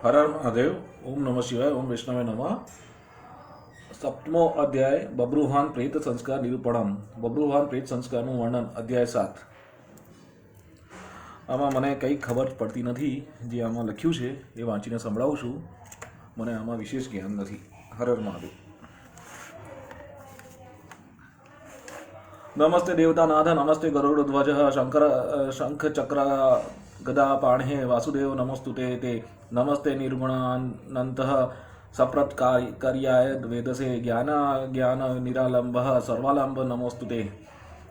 हर हर महादेव। ओम नमः शिवाय। ओम वैष्णवे नमः। सप्तमो अध्याय बब्रुवाहन प्रेत संस्कार निरूपणम। बब्रुवाहन प्रेत સંસ્કારનું વર્ણન અધ્યાય 7। આમાં મને કંઈ ખબર પડતી નથી। જે આમાં લખ્યું છે એ વાંચીને સંભળાવું છું। મને આમાં વિશેષ જ્ઞાન નથી। હર હર મહાદેવ। नमस्ते देवतानाथ, नमस्ते गरुड़ध्वज, शंकर शंख चक्र गदा पाणे वासुदेव नमस्तुते ते। नमस्ते निर्गुणानन्तः सप्रत्कार्याय वेदसे ज्ञान ज्ञान निरालम्बः सर्वालम्ब नमोस्तुते।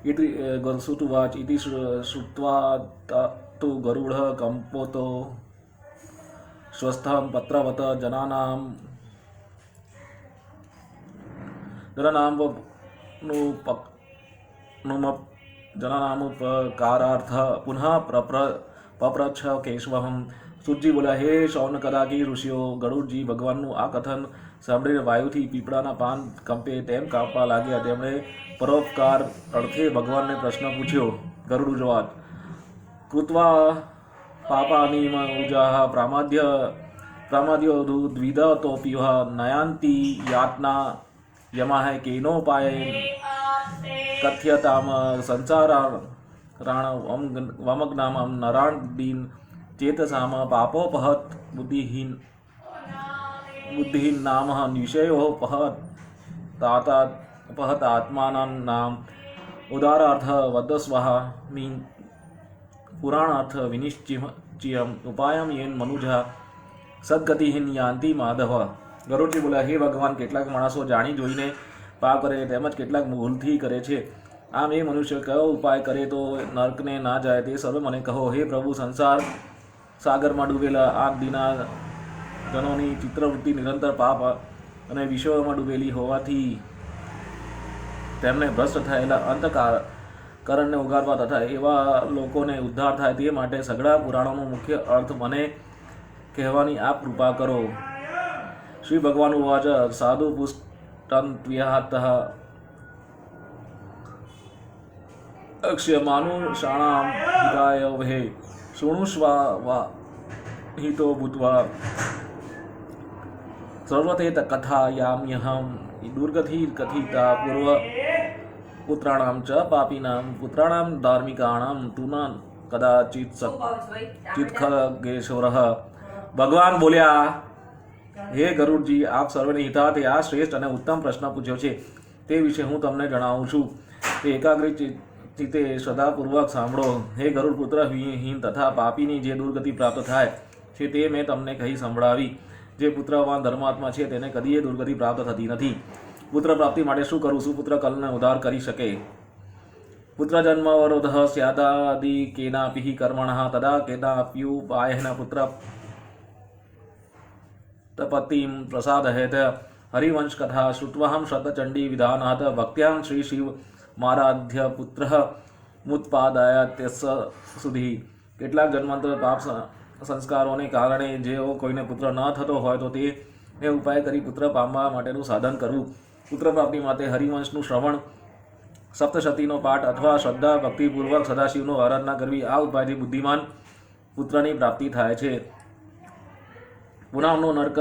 इति सुतुवाच। इति श्रुत्वा तु गरुडः कम्पोतो स्वस्थं पत्रवत् जनानां जनानामुपकारार्थ पुनः पप्रच्छ केशवहम। सूतजी बोला, हे शौनकदाकी ऋषिओ, गरुड़जी ભગવાનનું આ કથન સાંભળીને વાયુથી પીપળાના પાન કંપે તેમ કાપવા લાગ્યા। તેમણે પરોપકાર અર્થે ભગવાનને પ્રશ્ન પૂછ્યો। ગરુડ ઉવાચ। કૃત્વા પાપાનીમ ઉજાહ પ્રામાદ્યો દ્વિધતોપિહ નયાન્તિ યાતના યમાહ કેનોપાયેન कथ्यताम संसाराण वमग्नाम नरादीन चेतसाम पापोपहत बुद्धिहीन नाम निषयो पहत आत्मानं नाम उदारार्थ वदस्वः मीन पुराणार्थ विनिश्चयम उपायम येन मनुजा सद्गतिहीन यान्ति माधव। गरुड़जी बोला, हे भगवान, કેટલાક માણસો જાણી જોઈને પાપ કરે તેમજ કેટલાક ભૂલથી કરે છે। આમ એ મનુષ્ય કયો ઉપાય કરે તો નર્કને ના જાય તે સર્વ મને કહો। હે પ્રભુ, સંસાર સાગરમાં ડૂબેલા આ દીના જનોની ચિત્રવૃત્તિ નિરંતર પાપ અને વિષયોમાં ડૂબેલી હોવાથી તેમને ભ્રષ્ટ થયેલા અંતકરણને ઉગારવા તથા એવા લોકોને ઉદ્ધાર થાય તે માટે સઘળા પુરાણોનો મુખ્ય અર્થ મને કહેવાની આપ કૃપા કરો। શ્રી ભગવાન ઉવાચ। સાધુ પુષ્ટન્ત્વ્યાહતઃ अक्ष्यमानुषाणां हिताय वहे शृणुष्वाहितो भूत्वा सर्वते कथायाम्यहं। दुर्गतिकथिता पूर्वपुत्राणां च पापिनां पुत्राणां धार्मिकाणां तु न कदाचित् चित्खगेश्वरः। भगवान बोल्या, हे गरुड़जी, आप સર્વને હિતાર્થે આ શ્રેષ્ઠ અને ઉત્તમ પ્રશ્ન પૂછ્યો છે તે વિશે હું તમને જણાવું છું। તે એકાગ્ર ચિત્તે શ્રદ્ધાપૂર્વક સાંભળો। હે ગરુડ પુત્ર, વિહીન તથા પાપીની જે દુર્ગતિ પ્રાપ્ત થાય છે તે મેં તમને કહી સંભળાવી। જે પુત્રવાન ધર્માત્મા છે તેને કદીય દુર્ગતિ પ્રાપ્ત થતી નથી। પુત્ર પ્રાપ્તિ માટે શું કરવું? સુપુત્ર કલને ઉદ્ધાર કરી શકે। પુત્ર જન્મવરોધઃ સ્યાદાદિ કેનાપિ કર્મણઃ તદા કેનાપ્યુપાયેન પુત્ર तपतिं प्रसादहेत। हरिवंश कथा श्रुत्वाहं शतचंडी विधानात् भक्त्यां श्री शिव माराध्य पुत्र मुत्पादयत्यस सुधी। કેટલાક જન્માંતર પાપ સંસ્કારોને કારણે જેઓ કોઈને પુત્ર ન થતો હોય તો તે ઉપાય કરી પુત્ર પામવા માટેનું સાધન કરવું। પુત્ર પ્રાપ્તિ માટે હરિવંશનું શ્રવણ, સપ્તશતીનો પાઠ અથવા શ્રદ્ધા ભક્તિપૂર્વક સદાશિવનો આરાધના કરવી। આ ઉપાયથી બુદ્ધિમાન પુત્રની પ્રાપ્તિ થાય છે। પુનઃનો નર્ક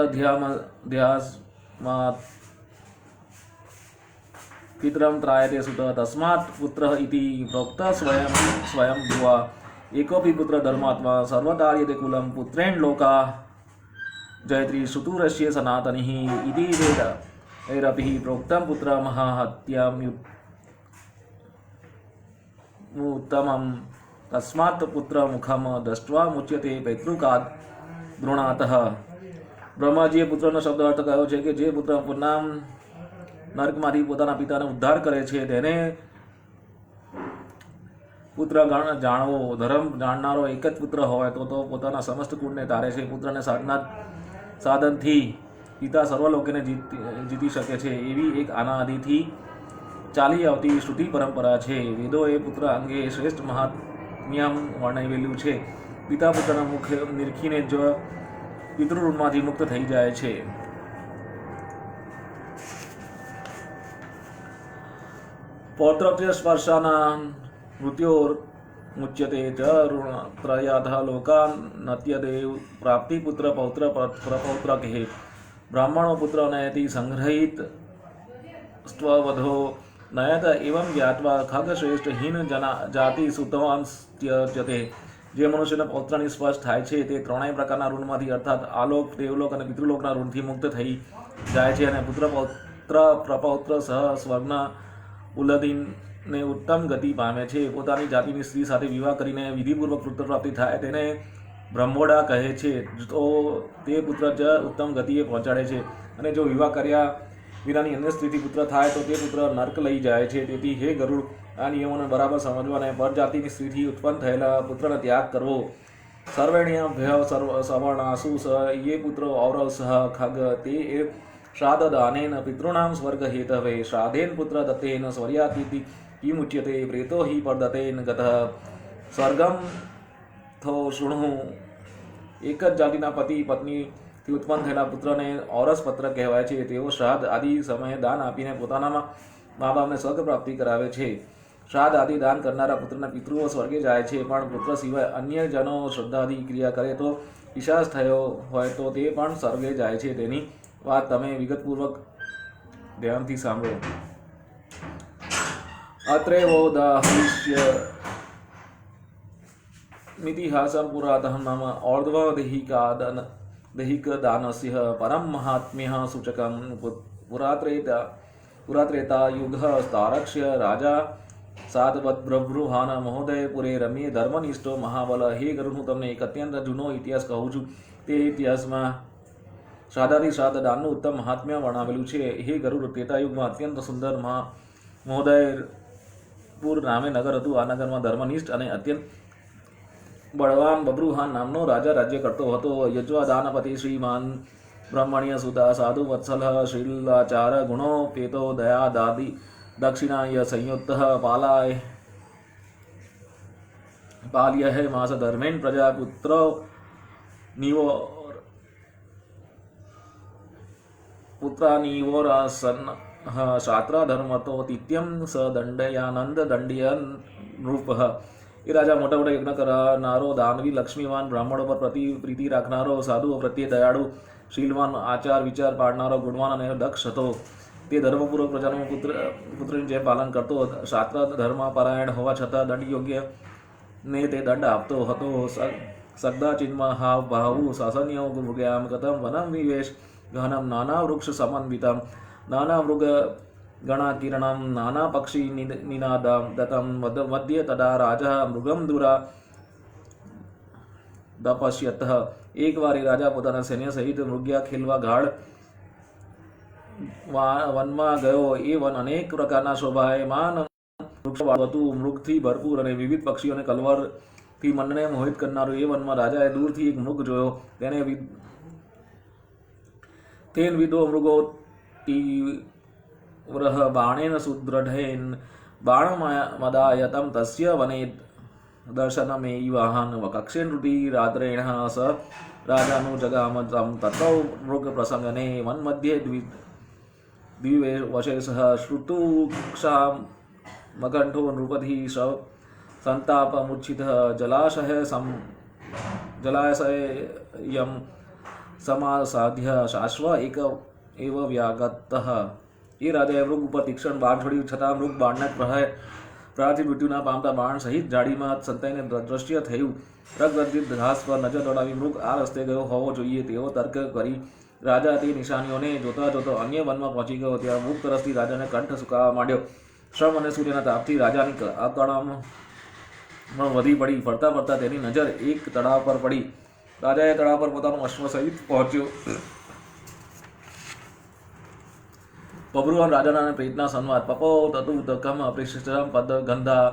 ધ્યાસમાં પિતરમ ત્રાયતે સુત તસ્માत् પુત્ર ઇતિ પ્રોક્ત સ્વયં ભુવા। એકોપી પુત્ર ધર્માત્મા સર્વકાર્યતે કુલમ પુત્રેણ લોકા જયત્રી સુતુરસ્ય સનાતનિઃ ઇતિ વેदैरपि પ્રોક્તમ પુત્ર મહાહત્યામ્યુત્તમં તસ્માत् પુત્ર મુખમ દૃષ્ટ્વા મુચ્યતે પૈતૃકાદ દ્રોણાતઃ। બ્રહ્માજીએ પુત્રનો શબ્દ અર્થ કહ્યો છે કે જે પુત્ર પુનઃ નર્કમાંથી પોતાના પિતાને ઉદ્ધાર કરે છે તેને પુત્ર જાણવો। ધર્મ જાણનારો એક જ પુત્ર હોય તો પોતાના સમસ્ત કુળને તારે છે। પુત્રને સાધનથી પિતા સર્વ લોકોને જીતી શકે છે એવી એક અનાદિથી ચાલી આવતી શ્રુતિ પરંપરા છે। વેદોએ પુત્ર અંગે શ્રેષ્ઠ મહાત્મ્યમ વર્ણવેલું છે। પિતા પુત્રના મુખ નિરખીને જ પિતૃઋણમાંથી મુક્ત થઈ જાય છે। પૌત્રત્ય સ્પર્શાના મૃત્યો मुच्यते च ऋणत्रयातः लोकान् नत्यते प्राप्तिपुत्र पौत्र प्रपौत्रकेः ब्राह्मणो पुत्र नयति संग्रहित स्ववधो नयत एवं ज्ञात्वा खगश्रेष्ठ हीन जना जाति સુતવાન ત્યજતે। જે મનુષ્યના પૌત્રની સ્પર્શ થાય છે તે ત્રણેય પ્રકારના ઋણમાંથી અર્થાત આલોક દેવલોક અને પિતૃલોકના ઋણથી મુક્ત થઈ જાય છે અને પુત્ર પૌત્ર પ્રપૌત્ર સહ સ્વર્ગના ઉલ્લદીને ઉત્તમ ગતિ પામે છે। પોતાની જાતિની સ્ત્રી સાથે વિવાહ કરીને વિધિપૂર્વક પુત્ર પ્રાપ્તિ થાય તેને બ્રહ્મોડા કહે છે, તો તે પુત્ર જ ઉત્તમ ગતિએ પહોંચાડે છે। અને જો વિવાહ કર્યા વિનાની અન્ય સ્ત્રીથી પુત્ર થાય તો તે પુત્ર નર્ક લઈ જાય છે। તેથી હે ગરુડ, આ નિયમોને બરાબર સમજવા અને પરજાતિની સ્ત્રીથી ઉત્પન્ન થયેલા પુત્રનો ત્યાગ કરવો। સર્વેણ્યભ્ય સવર્ણાસુ સ યે પુત્રો ઔરસઃ ખગ તે શ્રાદ્ધદાનેન પિતॄણાં સ્વર્ગ હેતવે શ્રાદ્ધેન પુત્ર દત્તેન સ્વર્યાતિથિ કિમુચ્યતે પ્રેતો હિ પરદત્તેન ગતઃ સ્વર્ગમ થો શૃણુ। એક જ જાતિના પતિ પત્નીથી ઉત્પન્ન થયેલા પુત્રને ઔરસ પુત્ર કહેવાય છે। તેઓ શ્રાદ્ધ આદિ સમયે દાન આપીને પોતાના મા બાપને સ્વર્ગ પ્રાપ્તિ કરાવે છે। શ્રાદ્ધ આદિ દાન કરનારા પુત્રના પિતૃઓ સ્વર્ગે જાય છે, પણ પુત્ર સિવાય અન્ય જનો શ્રદ્ધાદિ ક્રિયા કરે તો પિશાચ થયો હોય તો તે પણ સ્વર્ગે જાય છે। તેની વાત તમે વિગતપૂર્વક ધ્યાનથી સાંભળો। અત્રેવોદાહૃષ્ય मितिहासं पुरातः नाम और्ध्वदेहिकदानस्य परं महात्म्यः सूचकं पुरात्रेता युगः तारक्ष्य राजा सातवद्ब्रभ्रुहान महोदय पुरे रम्ये धर्मनिष्ठो महाबल। हे गरुड, હું તમને એક અત્યંત જૂનો ઇતિહાસ કહું છું। તે ઇતિહાસમાં શ્રાદ્ધાદિ શ્રાદ્ધ દાનનું ઉત્તમ મહાત્મ્ય વર્ણવેલું છે। હે ગરુડ, ત્રેતાયુગમાં અત્યંત સુંદર મહોદયપુર નામે નગર હતું। આ નગરમાં ધર્મનિષ્ઠ અને અત્યંત બળવાન બબ્રુહાન નામનો રાજા રાજ્ય કરતો હતો। યજ્વાદાનપતિ શ્રીમાન બ્રહ્મણ્ય સુતા સાધુ વત્સલ શીલાચાર ગુણોપેતો દયા દાદિ દક્ષિણાય સંયુક્ત પાલ્ય માસ ધર્મેન પ્રજાપુત્ર પુત્રાનિવોરાસન શાત્ર ધર્મતો તિત્યમ સ દંડયાનંદ દંડયન નૃપ। એ રાજા મોટા મોટા યજ્ઞ કરનારો, દાનવી, લક્ષ્મીવાન, બ્રાહ્મણો પર પ્રીતિ રાખનારો, સાધુઓ પ્રત્યે દયાળુ, શીલવાન, આચાર વિચાર પાડનારો, ગુણવાન અને દક્ષ હતો। તે ધર્મપૂર્વક પ્રજાનું પુત્રની જેમ પાલન કરતો, શાસ્ત્ર ધર્મ પરાયણ હોવા છતાં દંડ યોગ્ય ને તે દંડ આપતો હતો। સગદાચિન્મા હાવ ભાવુ શાસન્યો મૃગ્યામ કથમ વનમ વિવેશ ગહનમ નાના વૃક્ષ સમન્વિતમ નાના મૃગ ગણાકિરણમ નાના પક્ષી નિનાદમ દતમ મધ્ય તદા રાજા મૃગમ દુરા દપશ્યત। એકવાર એ રાજા પોતાના સૈન્ય સહિત મૃગ્યા ખેલવા ગાઢ વનમાં ગયો। એ વન અનેક પ્રકારના શોભાયમાન વૃક્ષો હતું, મૃગથી ભરપૂર અને વિવિધ પક્ષીઓને કલવરથી મનને મોહિત કરનારું। એ વનમાં રાજાએ દૂરથી એક મૃગ જોયો। તેન વિદો મૃગો તીવ્રઃ બાણેન સુદૃઢેન બાણમદાયતમ તસ્ય વને દર્શનમેયવાહન કક્ષેનૃતિ રાત્રેણ સ રાજાનું જગામ તતો મૃગ પ્રસંગને વનમધ્યે દ્વિવશેષ શ્રુતુક્ષા મકંઠો નૃપધિ સંતાપમુચ્છિત જલાશયમ સમાસાધ્ય શાશ્વ એક એવ વ્યાગતઃ। એ રાજાએ મૃગ ઉપર તીક્ષ્ણ બાણ છોડ્યું, છતાં મૃગ બાણના પ્રહારથી મૃત્યુના પામતા બાણ સહિત જાડીમાં સંતાઈને દ્રશ્ય થયું। રગદર્શિત ઘાસ પર નજર દોડાવી મૃગ આ રસ્તે ગયો હોવો જોઈએ તેવો તર્ક કરી રાજા તે નિશાનીઓને જોતા જોતા અન્ય વનમાં પહોંચી ગયો। ત્યાં મૃગ તરફથી રાજાને કંઠ સુકાવા માંડ્યો। શ્રમ અને સૂર્યના તાપથી રાજાની અકળામણ વધી પડી। ફરતા ફરતા તેની નજર એક તળાવ પર પડી। રાજાએ તળાવ પર પોતાનું અશ્વ સહિત પહોંચ્યો। બબ્રુવાન રાજાના પ્રેતના સંવાદ પપો તતુ દકમ અપ્રિષ્ટમ પદ ગંધા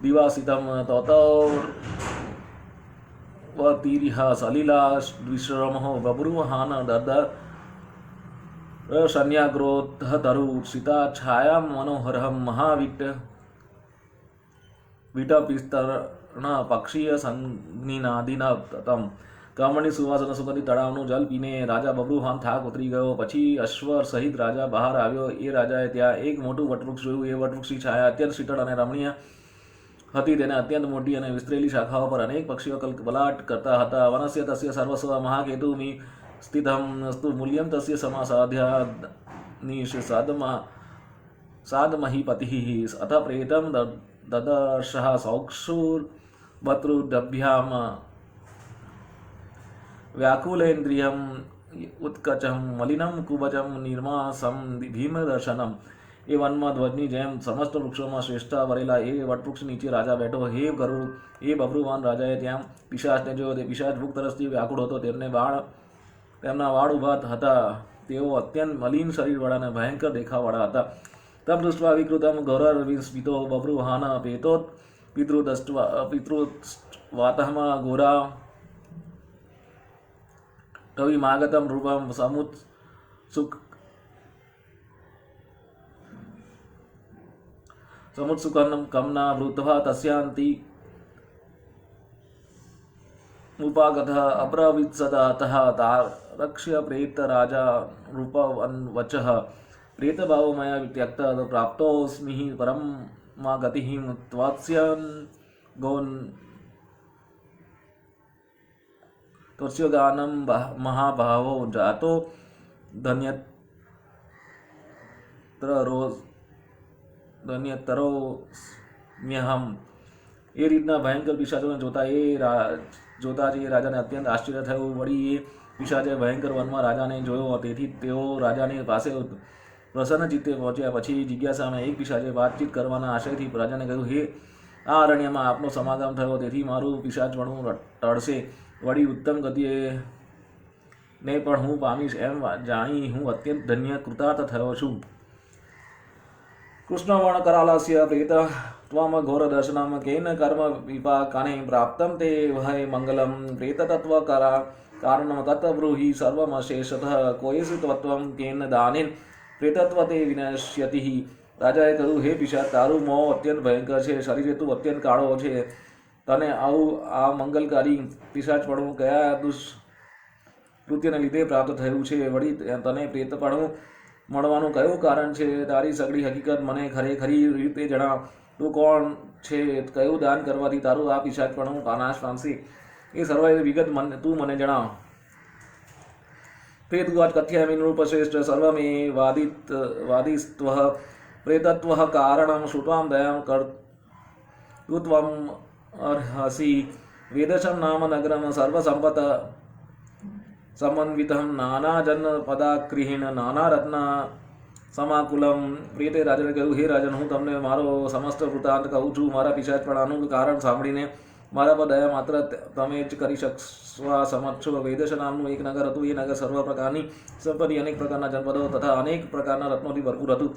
દિવાસિતમ તતોતીરિહ સલીલા દ્વિશ્રમો બબ્રુવાહન દર્દ શન્યાગ્રોત તરુ સીતા છાયામ મનોહરહમ મહાવિટ વિટપિસ્તર્ણ પક્ષીય સંજ્ઞિનાદિના તમ। કમળની સુવાસ અને સુગંધિત તળાવનું જલ પીને રાજા બબ્રુવાહન થાક ઉતરી ગયો। પછી અશ્વ સહિત રાજા બહાર આવ્યો। એ રાજાએ ત્યાં એક મોટું વટવૃક્ષ જોયું। એ વટવૃક્ષની છાયા અત્યંત શીતળ અને રમણીય હતી. તેને અત્યંત મોટી અને વિસ્તરેલી શાખાઓ પર અનેક પક્ષીઓ કલકલાટ કરતા હતા. વનસ્ય તસ્ય સર્વસ્વ મહાકેતુમિ સ્થિતમ સ્તુ મૂલ્યમ તસ્ય સમાસાધ્યાનિશ સાદમહીપતિઃ અથ પ્રેતમ દદર્શઃ સૌક્ષુર્ભતૃડભ્યામ વ્યાકુલેન્દ્રિયમ ઉત્કચમ મલિનમ કુબજમ નિર્માસમ ભીમદર્શનમ. એ વનમાં ધ્વજની જેમ સમસ્ત વૃક્ષોમાં શ્રેષ્ઠ વરેલા એ વટવૃક્ષ નીચે રાજા બેઠો. હે ગરુડ, એ બભ્રુવાન રાજાએ ત્યાં પિશાચને જોયો. તે પિશાચ ભૂખ તરસથી વ્યાકુળ હતો. તેમના વાળ ઊભા હતા. તેઓ અત્યંત મલિન શરીરવાળા અને ભયંકર દેખાવાળા હતા. તમ દૃષ્ટ્વા વિકૃતમ ગૌરવિસ્મિતો બભ્રુવાહન પેતોત પિતૃવાતઃ ઘોરા કવિમાગતમ રૂપમ સમુત્સુકમ કમના વૃદ્ધવા તસ્યાંતિ ઉપાગતઃ અબ્રવીત્સતઃ તારક્ષ્ય પ્રેત રાજા રૂપવન્વચઃ પ્રેતભાવો મયા ત્યક્ત પ્રાપ્તોસ્મિ પરમા ગતિઃ ત્વત્સ્યન ગૌન ત્વત્સ્યગાનમ મહાભાવો જાતો ધન્યતરોમ્યહમ. એ રીતના ભયંકર પિશાચોને જોતા જ એ રાજાને અત્યંત આશ્ચર્ય થયું. વળી એ પિશાચે ભયંકર વનમાં રાજાને જોયો. તેથી તેઓ રાજાની પાસે પ્રસન્ન ચિત્તે પહોંચ્યા. પછી જિજ્ઞાસામાં એક પિશાચે વાતચીત કરવાના આશયથી રાજાને કહ્યું, હે, આ અરણ્યમાં આપનો સમાગમ થયો, તેથી મારું પિશાચપણું ટળશે. વળી ઉત્તમ ગતિએ ને પણ હું પામીશ એમ જાણી હું અત્યંત ધન્ય કૃતાર્થ થયો છું. કૃષ્ણવર્ણ કરાલસ્ય પ્રેત ત્વમ ઘોર દર્શનમ કેન કર્મ વિપાકાને પ્રાપ્તમ તે વહે મંગલમ પ્રેતતત્વ કારણમ તત બ્રૂહિ સર્વમશેષતઃ કોયેસુ તત્વમ કેન દાનેન પ્રેતત્વ તે વિનશ્યતિ. રાજાએ કહ્યું, હે પિશાચ, તારું મોં અત્યંત ભયંકર છે. શરીરે તું અત્યંત કાળો છે. તને આવું આ મંગલકારી પિશાચપણું કયા દુષ્કૃત્યને લીધે પ્રાપ્ત થયું છે? વળી તને પ્રેતપણું મળવાનું કયું કારણ છે? તારી સગળી હકીકત મને ખરેખરી રીતે જણાવ. તું કોણ છે? કયું દાન કરવાથી તારું આ પિશાચપણું નાશ પામશે? એ સર્વ વિગત તું મને જણાવ. પ્રેતવાચ કથ્યામિ નૃપશ્રેષ્ઠ સર્વમે વાદિસ્ત્વ પ્રેતત્વ કારણમ શ્રુત્વામ દયામ કર્તૃત્વમ અર્હસી. વેદશમ નામ નગરમ સર્વસંપત સમન્વિતમ નાનાજનપદાક્રિહીણ નાનારત્ન સમાકુલમ. પ્રેતે રાજાને કહ્યું, હે રાજન, હું તમને મારો સમસ્ત વૃત્તાંત કહું છું. મારા પિશાચપણાનું કારણ સાંભળીને મારા પર દયા માત્ર તમે જ કરી શકવા સમર્થ છો. વેદશ નામનું એક નગર હતું. એ નગર સર્વ પ્રકારની સંપત્તિ, અનેક પ્રકારના જનપદો તથા અનેક પ્રકારના રત્નોથી ભરપૂર હતું.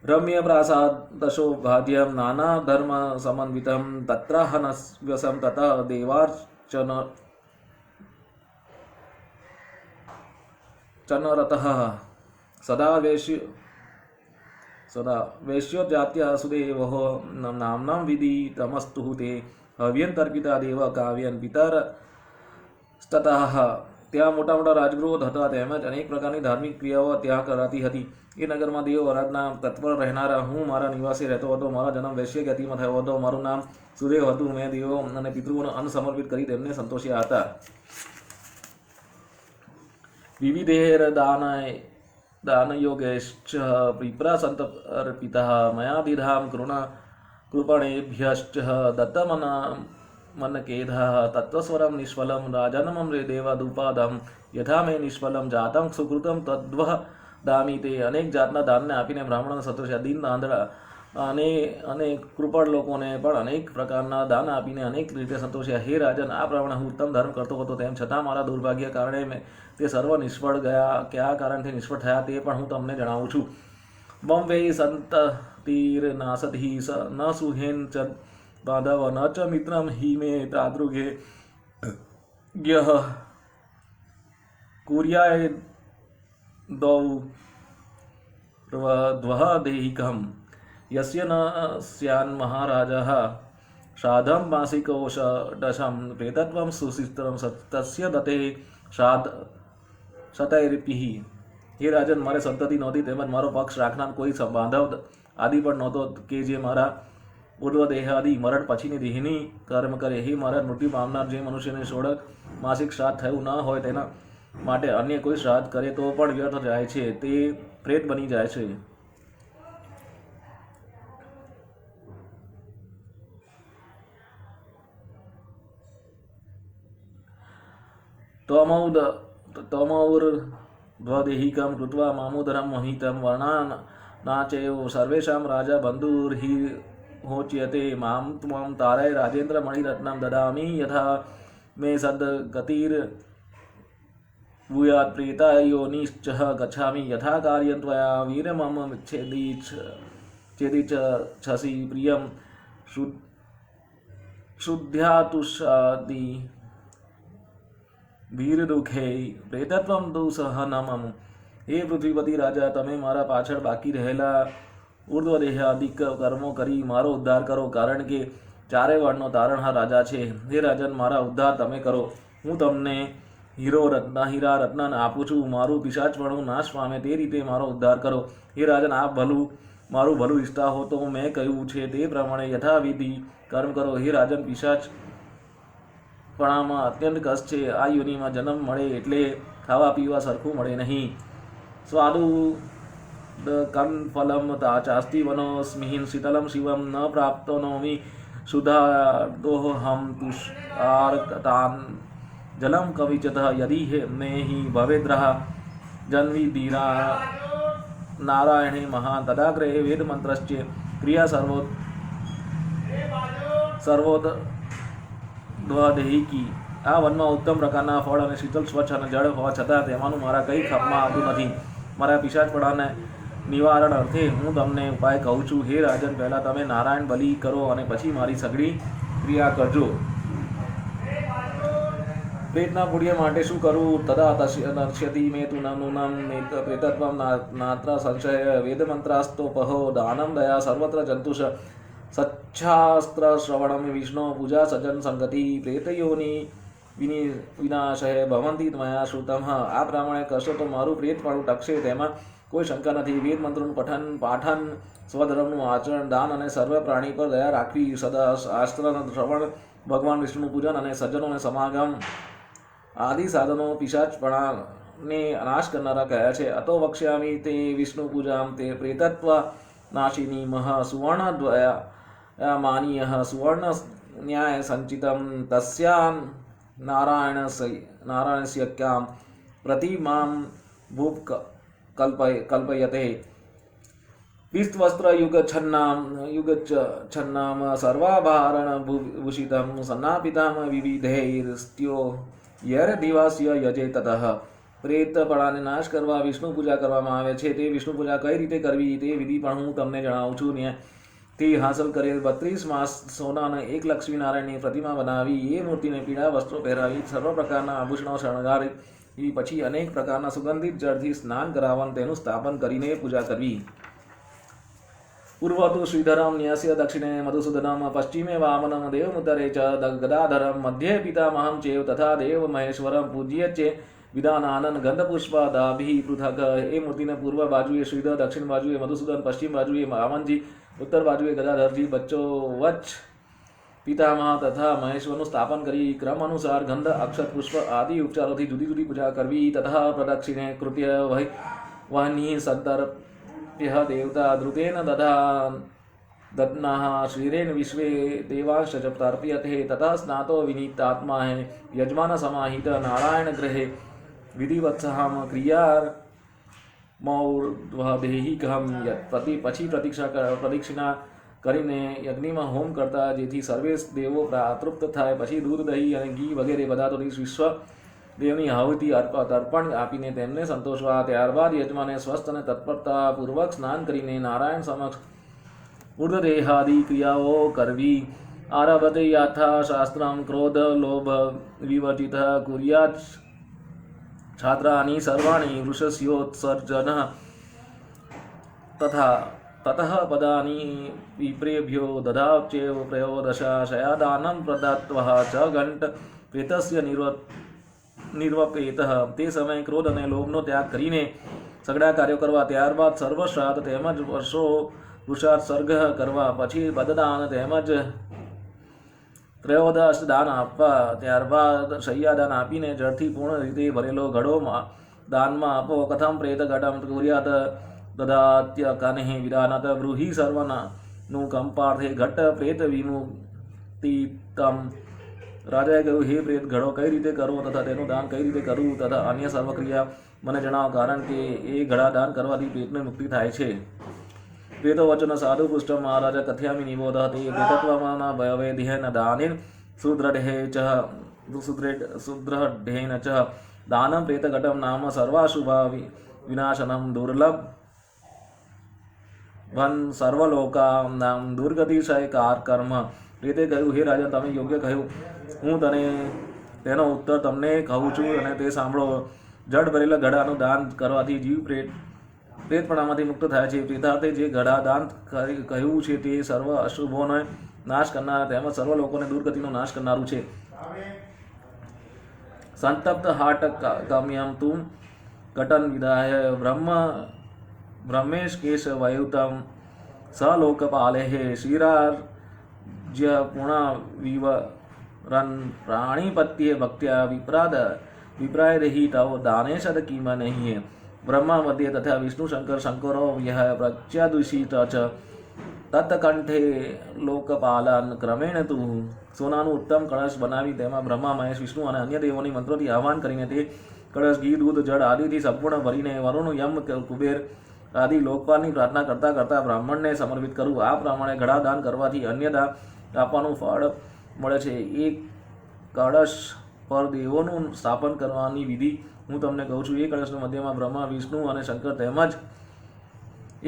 રમ્ય પ્રાસાદ દશોભાધ્યમ નાના ધર્મ સમન્વિતમ તત્રાહનવ્યસમ તથા દેવાર્ચન ચનરતઃ સદા વૈશ્યોજાત્ય સુદેવો નામનામ વિધિ તમસ્તુ તે હવ્યંતર્પિતા દેવ કાવ્યન પિતર તતઃ. ત્યાં મોટા મોટા રાજગૃહો હતા. તેમજ અનેક પ્રકારની ધાર્મિક ક્રિયાઓ ત્યાં કરાતી હતી. એ નગરમાં દેવ આરાધના તત્પર રહેનારા હું મારા નિવાસે રહેતો હતો. મારા જન્મ વૈશ્ય જ્ઞાતિમાં થયો હતો. મારું નામ સુદેવ હતું. મેં દેવો અને પિતૃઓને અન્ન સમર્પિત કરી તેમને સંતોષ્યા હતા. વિવિધેર દાનયોગેશ્ચ વિપ્રા સંતર્પિતઃ મયા દિધામ કૃપણેભ્યશ્ચ દત્તમનકેધઃ તત્વસ્વરમ નિષ્ફલમ રાજનમમ રે દેવાદુપાદમ યથા મે નિષ્ફલમ જાતમ સુકૃતમ તદ્વહ દામી. તે અનેક જાતના દાનને આપીને બ્રાહ્મણોને સંતોષ્યા. દીન આંધળા અને કૃપળ લોકોને પણ અનેક પ્રકારના દાન આપીને અનેક રીતે સંતોષ્યા. હે રાજન, આ પ્રમાણે હું ઉત્તમ ધર્મ કરતો હતો. તેમ છતાં મારા દુર્ભાગ્ય કારણે તે સર્વ નિષ્ફળ ગયા. કયા કારણથી નિષ્ફળ થયા તે પણ હું તમને જણાવું છું. બમ વૈ સંતતિર્નાસતિ ન સુહેન ચ બાંધવ ન ચ મિત્રમ હિ મે તાદૃગે જ્ઞ કુર્યાય દ્વહ દેહિકમ યસ્ય ન સ્યાન મહારાજઃ શ્રાદ્ધમ માસિકોષદશમ પ્રેતત્વમ સુશિસ્તરમ તસ્ય દતે શ્રાદ્ધ શતૈર્પિઃ. હે રાજન, મારે સંતતિ નહોતી તેમજ મારો પક્ષ રાખનાર કોઈ બાંધવ આદિ પણ નહોતો કે જે મારા ઉર્ધ્વ દેહાદિ મરણ પછીની દેહની કર્મ કરે. હે મહારાજ, મૃત્યુ પામનાર જે મનુષ્યને 16 માસિક શ્રાદ્ધ થયું ન હોય તેના માટે અન્ય કોઈ શ્રાદ્ધ કરે તો પણ વ્યર્થ જાય છે, તે પ્રેત બની જાય છે. तमौर्ध्वदेहिकं कृत्वा मामोदरं महितं वर्णानाचैव सर्वेषां राजा बन्धुर्हि होच्यते. मां त्वं तारय राजेन्द्रमणिरत्नं ददामि यथा मे सद्गतिर्भूयात्. प्रेतायोनिश्च गच्छामि यथा कार्यं त्वया वीर मम छेदिच्छसि प्रियं शुद्ध्यातुषादि વીર દુઃખે પ્રેતત્વમ દુઃસહનમમ. હે પૃથ્વીપતિ રાજા, તમે મારા પાછળ બાકી રહેલા ઉર્ધ્વ દેહાદિક કર્મો કરી મારો ઉદ્ધાર કરો, કારણ કે ચારે વર્ણનો તારણહાર રાજા છે. હે રાજન, મારા ઉદ્ધાર તમે કરો. હું તમને હીરા રત્ન આપું છું. મારું પિશાચપણું નાશ પામે તે રીતે મારો ઉદ્ધાર કરો. હે રાજન, આપ મારું ભલું ઈચ્છતા હો તો મેં કહ્યું છે તે પ્રમાણે યથાવિધિ કર્મ કરો. હે રાજન, પિશાચ પણામાં અત્યંત કષ્ટ છે. આ યોનિમાં જન્મ મળે એટલે ખાવા પીવા સરખું મળે નહીં. સ્વાદુ કનફલમ ચાસ્તિ વનો સ્મિહિન શીતલમ શિવમ ન પ્રાપ્તનોમિ શુદ્ધાદોહમ તુષારતાન જલમ કવિચત યદિ મે હિ ભવેદ્રહ જન્વિધીરા નારાયણે મહાન તદાગ્રહે વેદમંત્રશ્ચ ક્રિયા સર્વોદ્વદેહિકી. આ વનમાં ઉત્તમ પ્રકારના ફળ અને શીતલ સ્વચ્છ અને જળ હોવા છતાં તેમાંનું મારા કંઈ ખપમાં આવતું નથી. મારા પિશાચપણાને નિવારણ અર્થે હું તમને ઉપાય કહું છું. હે રાજન, પહેલાં તમે નારાયણ બલિ કરો અને પછી મારી સઘળી ક્રિયા કરજો. પ્રેતના પુણ્ય માટે શું કરવું? તદા નશ્યતિ મે તુ નૂનમ પ્રેતત્વમ નાત્ર સંશય વેદમંત્રાસ્તોપહો દાનમ દયા સર્વત્ર જંતુષ સચ્છાસ્ત્ર શ્રવણમ વિષ્ણુ પૂજા સજ્જન સંગતિ પ્રેતયોની વિનાશય ભવંતી મયા શ્રુતમ. આ પ્રમાણે કરશો તો મારું પ્રેતપણું ટકશે, તેમાં કોઈ શંકા નથી. વેદ મંત્રોનું પાઠન, સ્વધર્મનું આચરણ, દાન અને સર્વ પ્રાણી પર દયા રાખવી, સદા શાસ્ત્રનું શ્રવણ, ભગવાન વિષ્ણુ પૂજન અને સજ્જનોને સમાગમ આદિ સાધનો પિશાચપણાને નાશ કરનારા કહ્યા છે. અતો વક્ષ્યામિ તે વિષ્ણુ પૂજામ તે પ્રેતત્વ નાશિની મહ સુવર્ણદ્વયા માનીય સુવર્ણ ન્યાય સંચિતમ તસ્યામ નારાયણસ્ય ક્યામ પ્રતિમામ ભૂપ કલ્પયતે. વિસ્તવસ્ત્ર યુગચ્છન્નામ સર્વાભારણ ભૂષિતમ સન્નાપિતામ વિવિધૈર્સ્ત્યો યર દિવાસ્ય યજે તતઃ. પ્રેતપણાને નાશ કરવા વિષ્ણુ પૂજા કરવામાં આવે છે. તે વિષ્ણુ પૂજા કઈ રીતે કરવી તે વિધિ પણ હું તમને જણાવું છું. તે હાંસલ કરેલ 32 માસ સોનાને એક લક્ષ્મીનારાયણની પ્રતિમા બનાવી, એ મૂર્તિને પીળા વસ્ત્રો પહેરાવી, સર્વ પ્રકારના આભૂષણો શણગારી, પછી અનેક પ્રકારના સુગંધિત જળથી સ્નાન કરાવન, તેનું સ્થાપન કરીને પૂજા કરવી. પૂર્વ તો શ્રીધરમ ન્યાસ્ય, દક્ષિણે મધુસૂદનમ, પશ્ચિમે વામનમ, દેવમુત્તરે ચ ગદાધરમ, મધ્યે પિતામહં ચેવ તથા દેવ મહેશ્વરમ પૂજ્ય ચે વિદાનાનન ગંધપુષ્પાદાભિ પૃથક. એ મૂર્તિને પૂર્વ બાજુએ શ્રીધર, દક્ષિણ બાજુએ મધુસૂદન, પશ્ચિમ બાજુએ વામનજી, ઉત્તર બાજુએ ગદાધરજી, વચ્ચોવચ્ચ પિતામહ તથા મહેશ્વરનું સ્થાપન કરી ક્રમ અનુસાર ગંધ, અક્ષત, પુષ્પ આદિ ઉપચારોથી જુદી જુદી પૂજા કરવી. તથા પ્રદક્ષિણે કૃત્ય વહની સંતર્પ્ય દેવતા ધૃતેન દધ્નાઃ શ્રીરેણ વિશ્વે દેવાંશ તર્પ્યતે. તથા સ્નાતો વિનીતાત્મા યજમાન સમાહિત નારાયણ ગ્રહે વિધિવત્સહમ ક્રિયાર્મૌર્ધ્વદેહિકહમ. પછી પ્રદક્ષિણા કરીને યજ્ઞમાં હોમ કરતા, જેથી સર્વે દેવો તૃપ્ત થાય. પછી દૂધ, દહીં અને ઘી વગેરે પદાર્થોથી વિશ્વ દેવની આહુતિ તર્પણ આપીને તેમને સંતોષવા. ત્યારબાદ યજમાને સ્વસ્થ અને તત્પરતાપૂર્વક સ્નાન કરીને નારાયણ સમક્ષ ઉર્ધ્વદેહાદિ ક્રિયાઓ કરવી. આરભતે યાથા શાસ્ત્રમ ક્રોધ લોભ વિવર્જિત કુર્યાત છાત્રાની સર્વાણી વૃષસ્યોત્સર્જન તથા તતઃ પદાની વિપ્રેભ્યો દધાચેવ પ્રયોદશાશયાદાનં પ્રદત્વઃ ચ ઘંટ પ્રેતસ્ય નિર્વપેતઃ. તે સમયે ક્રોધ અને લોભનો ત્યાગ કરીને સઘળા કાર્યો કરવા. ત્યારબાદ સર્વ શ્રાદ્ધ તેમજ વર્ષો પુરુષાર્થ સર્ગ કરવા, પછી બદદાન તેમજ ત્રયોદશ દાન આપવા, ત્યારબાદ શય્યાદાન આપીને જળથી પૂર્ણ રીતે ભરેલો ઘડો દાનમાં આપો. કથમ પ્રેત ઘટમ કુર્યાત દદાત્ય કનેહ વિદાનત બ્રૂહિ સર્વનું કંપાર્થે ઘટ પ્રેત વિમુક્તિતમ. રાજાએ કહ્યું, હે પ્રેત ઘડો કઈ રીતે કરવો તથા તેનું દાન કઈ રીતે કરવું તથા અન્ય સર્વક્રિયા મને જણાવો, કારણ કે એ ઘડા દાન કરવાથી પ્રેતને મુક્તિ થાય છે. પ્રેતો વચન સાધુ પુષ્ટમ મહારાજ કથયામિ નિબોધ તે પ્રેતત્વમાં ભયવેધ્યેન દાનેન સુદૃઢેન ચ દાનમ પ્રેતઘટમ નામ સર્વાશુભા વિનાશનમ દુર્લભ વન સર્વલોકાનામ દુર્ગતિશય કાર કર્મ. પ્રેતે કહ્યું, હે રાજા, તમે યોગ્ય કહ્યું. હું તેનો ઉત્તર તમને કહું છું અને તે સાંભળો. જળ ભરેલા ઘડાનું દાન કરવાથી જીવ પ્રેતપણામાંથી મુક્ત થાય છે. પ્રેતાર્થે જે ઘડા દાન કહ્યું છે તે સર્વ અશુભોનો નાશ કરનાર તેમજ સર્વ લોકોને દુર્ગતિનો નાશ કરનારું છે. સંતપ્ત હાટ કામ્યમ તુમ ઘટન વિદાય બ્રહ્મેશ કેશ વયુતમ સ લોકપાલેહ શ્રીરાજ્ય પુણા વિવરન પ્રાણીપત્ય ભક્ત્યા વિપ્રાય દેહી તવ દાને સદ કિમ નહીં. બ્રહ્મા મધ્ય તથા વિષ્ણુ શંકર શંકરો વ્યહ પ્રત્યાદુષિત ચ તત્કંઠે લોકપાલન ક્રમેણ તુ. સોનાનું ઉત્તમ કળશ બનાવી તેમાં બ્રહ્મા મહેશ વિષ્ણુ અને અન્ય દેવોની મંત્રોથી આહ્વાન કરીને તે કળશ ઘી દૂધ જળ આદિથી સંપૂર્ણ ભરીને વરુણ યમ કુબેર આદિ લોકપાલની પ્રાર્થના કરતા કરતા બ્રાહ્મણને સમર્પિત કરવું. આ પ્રમાણે ઘડા દાન કરવાથી અન્ય દાન આપવાનું ફળ મળે છે. એક કળશ પર દેવોનું સ્થાપન કરવાની વિધિ હું તમને કહું છું. એ કળશના મધ્યમાં બ્રહ્મા વિષ્ણુ અને શંકર તેમજ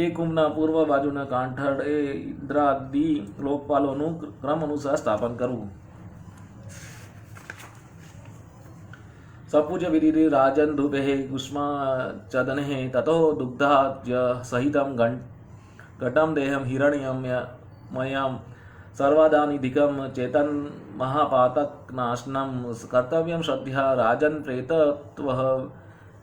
એ કુંભના પૂર્વ બાજુના કાંઠળે ઇન્દ્રાદિ લોકપાલોનું ક્રમ અનુસાર સ્થાપન કરવું. સપૂજ્ય વિધિ રાજન ધૂપે કુષ્માચદને તતો દુગ્ધાજ્ય સહિતમ ઘટમ દેહમ હિરણ્યમયમ સર્વાદાનિધિકમ ચેતન મહાપાતક નાશનમ કર્તવ્યમ શ્રદ્ધ્યા રાજન પ્રેતત્વ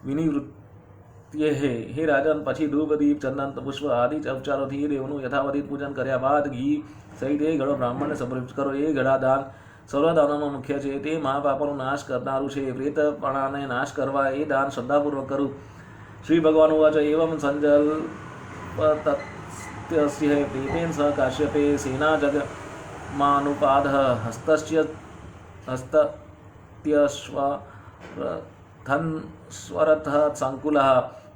વિનિવૃત્ય. હે રાજન, પછી ધૂપ દીપ ચંદન પુષ્પ આદિ ઉપચારોથી દેવનું યથાવધિત પૂજન કર્યા બાદ ઘી સહિત એ ઘડો બ્રાહ્મણને સમર્પિત કરો. એ ઘડા દાન સર્વદાનોમાં મુખ્ય છે. તે મહાપાપોનો નાશ કરનારું છે. પ્રેતપણાને નાશ કરવા એ દાન શ્રદ્ધાપૂર્વક કરવું. શ્રી ભગવાન ઉવાચ એવં સંજલ્પતસ્ય પ્રેતેન સહ કાશ્યપે સેના જગમાનુપાદ હસ્તસ્યશ્વરથ સંકુલ.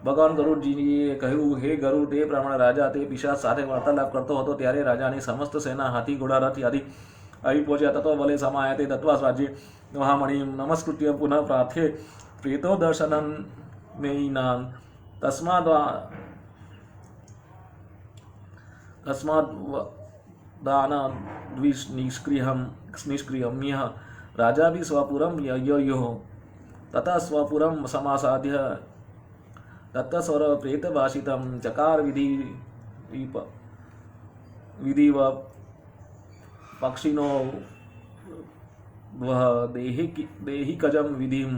ભગવાન ગરુડજીએ કહ્યું, હે ગરુડ, તે પ્રમાણે રાજા તે પિશાચ સાથે વાર્તાલાપ કરતો હતો ત્યારે રાજાની સમસ્ત સેના હાથી ઘોડા રથ આદિ આવી પહોંચ્યા. તત્વ બલે સમાયતે દત્વા રાજ્ય મહામણિ નમસ્કૃત્ય પુનઃ પ્રાર્થે પ્રેતો દર્શનમ મેયિનાન તસ્માદ નિષ્ક્રિયમ્ય રાજા ભી સ્વપુરમ યયો તથા સ્વપુરમ સમાસાધ્ય તત્સ્વર પ્રેતભાષિતમ ચકાર વિધિવ પક્ષિનો દેહિકજમ વિધિમ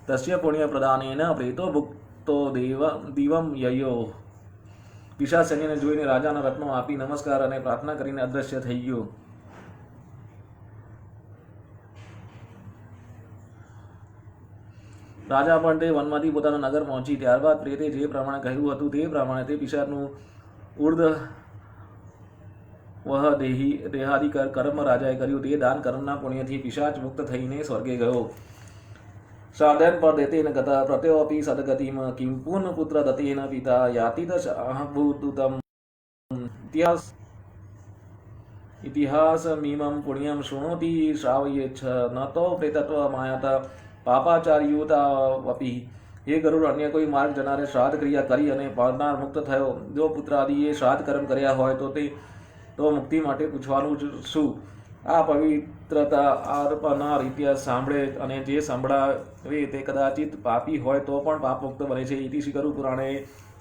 તસ્ય પુણ્ય પ્રદાનેન પ્રેતો ભુક્તો દિવમ યયો. પિશાચ સૈન્યને જોઈને રાજાના રત્નો આપી નમસ્કાર અને પ્રાર્થના કરીને અદ્રશ્ય થઈ ગયો. રાજા પણ તે વનમાંથી પોતાના નગર પહોંચી. ત્યારબાદ પ્રેતે જે પ્રમાણે કહ્યું હતું તે પ્રમાણે તે પિશાચનું ઉર્ધ વહ દેહાદિ કર્મ રાજાએ કર્યું. તે દાન કર્મના પુણ્યથી પિશાચ મુક્ત થઈને સ્વર્ગે ગયો. સાધન પર દેતેન ગતા પ્રત્યોપી સદગતિમ કિમ પુન પુત્ર દતેન પિતા યાતિત ભૂતુતમ. ઇતિહાસ મીમમ પુણ્યમ શૃણોતિ શ્રાવયેચ્છ ન તો પ્રેતત્વ માયત પાપાચાર્યુતાવપી. હે ગરુડ, અન્ય કોઈ માર્ગ જનારે શ્રાદ્ધ ક્રિયા કરી અને પામનાર મુક્ત થયો. જો પુત્રાદિએ શ્રાદ્ધ કર્મ કર્યા હોય તો મુક્તિ માટે પૂછવાનું શું? આ પવિત્રતા અર્પનાર ઇતિહાસ સાંભળે અને જે સંભળાવે તે કદાચિત પાપી હોય તો પણ પાપ મુક્ત બને છે. ઇતિ શ્રી ગરુ પુરાણે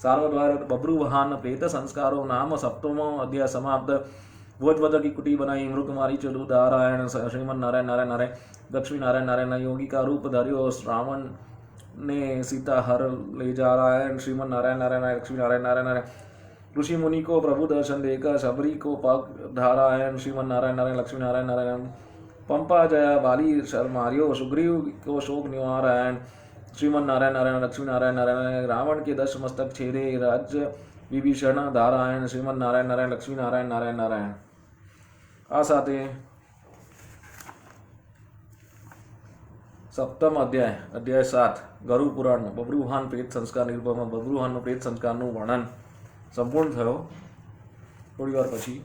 સાર્વદ્વાર બબ્રુવહાન પ્રેત સંસ્કારો નામ સપ્તમો અધ્યાય સમાપ્ત. ભોજવદ की कुटी बनाई मृग मारी चलू नारायण श्रीमन नारायण नारायण नारायण लक्ष्मी नारायण नारायण योगी का रूप धर्यो श्रावण ने सीता हर ले जा रायण श्रीमन नारायण नारायण लक्ष्मी नारायण नारायण नारायण ऋषि मुनि को प्रभु दर्शन देकर शबरी को पग धारायण श्रीमन नारायण नारायण लक्ष्मी नारायण नारायण पंपा जया बाली शर्मार्यो सुग्रीव को शोक निवारायण श्रीमन नारायण नारायण लक्ष्मी नारायण नारायण रावण के 10 मस्तक छेदे राज्य विभीषण धारायण श्रीमन नारायण नारायण लक्ष्मी नारायण नारायण नारायण। आ સાથે સપ્તમ અધ્યાય 7 ગરુડ પુરાણનો બબ્રુવાહન પ્રેત સંસ્કાર નિરૂપણમાં બબ્રુવાહનનો પ્રેત સંસ્કારનું વર્ણન સંપૂર્ણ થયો। થોડી વાર પછી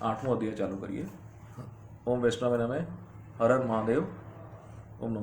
8મો અધ્યાય ચાલુ કરીએ। ઓમ વૈષ્ણવે નમઃ, હર હર મહાદેવ, ઓમ નમઃ।